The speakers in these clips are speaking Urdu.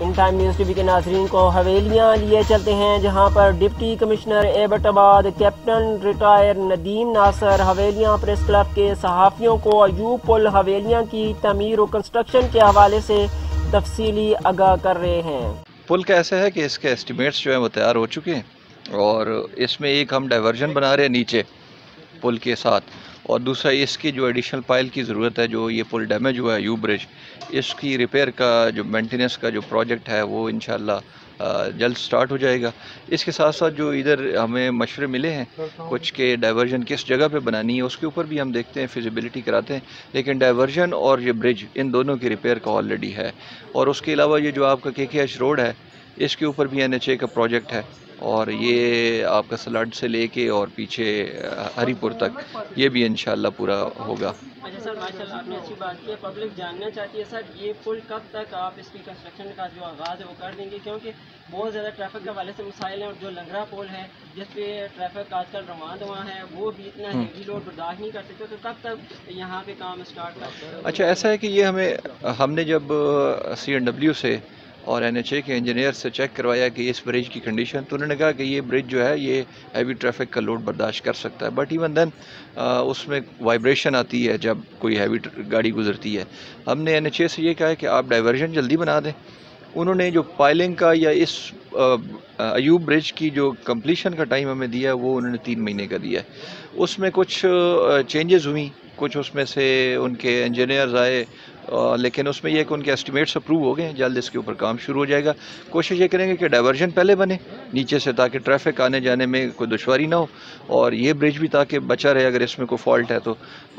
In time news T V کے ناظرین کو حویلیاں لیے چلتے ہیں، جہاں پر ڈپٹی کمشنر ایبٹ آباد کیپٹن ریٹائر ندیم ناصر حویلیاں پریس کلب کے صحافیوں کو ایوب پل حویلیاں کی تعمیر و کنسٹرکشن کے حوالے سے تفصیلی آگاہ کر رہے ہیں۔ پل کا ایسا ہے کہ اس کے ایسٹیمیٹس جو ہیں وہ تیار ہو چکے ہیں، اور اس میں ایک ہم ڈائیورژن بنا رہے ہیں نیچے پل کے ساتھ، اور دوسرا اس کی جو ایڈیشنل پائل کی ضرورت ہے، جو یہ پل ڈیمیج ہوا ہے ایوب برج، اس کی ریپیئر کا جو مینٹیننس کا جو پروجیکٹ ہے وہ انشاءاللہ جلد سٹارٹ ہو جائے گا۔ اس کے ساتھ ساتھ جو ادھر ہمیں مشورے ملے ہیں کچھ کہ ڈائیورژن کس جگہ پہ بنانی ہے، اس کے اوپر بھی ہم دیکھتے ہیں، فیزیبلٹی کراتے ہیں، لیکن ڈائیورژن اور یہ برج ان دونوں کی ریپیئر کا آلریڈی ہے۔ اور اس کے علاوہ یہ جو آپ کا KKH روڈ ہے، اس کے اوپر بھی NHA کا پروجیکٹ ہے، اور یہ آپ کا سلاڈ سے لے کے اور پیچھے ہری پور تک یہ بھی انشاءاللہ پورا ہوگا۔ اچھا سر، ماشاءاللہ آپ نے اچھی بات کی ہے۔ پبلک جاننا چاہتی ہے سر، یہ پل کب تک آپ اس کی کنسٹرکشن کا جو آغاز ہے وہ کر دیں گے؟ کیونکہ بہت زیادہ ٹریفک کے حوالے سے مسائل ہیں، اور جو لنگرا پل ہے جس پہ ٹریفک آج کل رواں دواں ہے، وہ بھی اتنا ہیوی لوڈ برداشت نہیں کر سکتے، تو کب تک یہاں پہ کام اسٹارٹ کرتے ہیں؟ اچھا، ایسا ہے کہ یہ ہم نے جب CNW سے اور NHA کے انجینئر سے چیک کروایا کہ اس برج کی کنڈیشن، تو انہوں نے کہا کہ یہ برج جو ہے یہ ہیوی ٹریفک کا لوڈ برداشت کر سکتا ہے، بٹ ایون دین اس میں وائبریشن آتی ہے جب کوئی ہیوی گاڑی گزرتی ہے۔ ہم نے NHA سے یہ کہا ہے کہ آپ ڈائیورژن جلدی بنا دیں۔ انہوں نے جو پائلنگ کا یا اس ایوب برج کی جو کمپلیشن کا ٹائم ہمیں دیا ہے وہ انہوں نے 3 مہینے کا دیا ہے۔ اس میں کچھ چینجز ہوئیں، کچھ اس میں سے ان کے انجینئرز آئے، لیکن اس میں یہ کہ ان کے ایسٹیمیٹس اپروو ہو گئے ہیں، جلد اس کے اوپر کام شروع ہو جائے گا۔ کوشش یہ کریں گے کہ ڈائیورژن پہلے بنے نیچے سے، تاکہ ٹریفک آنے جانے میں کوئی دشواری نہ ہو، اور یہ برج بھی تاکہ بچا رہے اگر اس میں کوئی فالٹ ہے تو،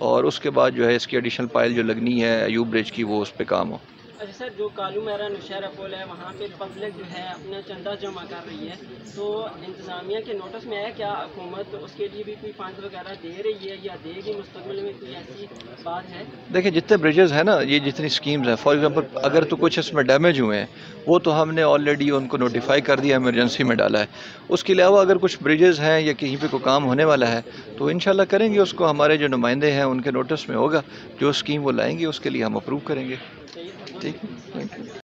اور اس کے بعد جو ہے اس کی ایڈیشنل پائل جو لگنی ہے ایوب برج کی وہ اس پہ کام ہو۔ اچھا سر، جو کالو میرا نوشہرہ پل ہے وہاں پہ پبلک جو ہے اپنا چندہ جمع کر رہی ہے، تو انتظامیہ کے نوٹس میں ہے کیا حکومت اس کے لیے بھی کوئی فنڈ وغیرہ دے رہی ہے یا دے گی مستقبل میں، کوئی ایسی بات ہے؟ دیکھیں، جتنے بریجز ہیں نا، یہ جتنی سکیمز ہیں، فار ایگزامپل اگر تو کچھ اس میں ڈیمیج ہوئے ہیں وہ تو ہم نے آلریڈی ان کو نوٹیفائی کر دیا، ایمرجنسی میں ڈالا ہے۔ اس کے علاوہ اگر کچھ بریجز ہیں یا کہیں پہ کوئی کام ہونے والا ہے تو انشاءاللہ کریں گے، اس کو ہمارے جو نمائندے ہیں ان کے نوٹس میں ہوگا، جو اسکیم وہ لائیں گے اس کے لیے ہم اپروو کریں گے۔ ٹھیک ہے، تھینک یو۔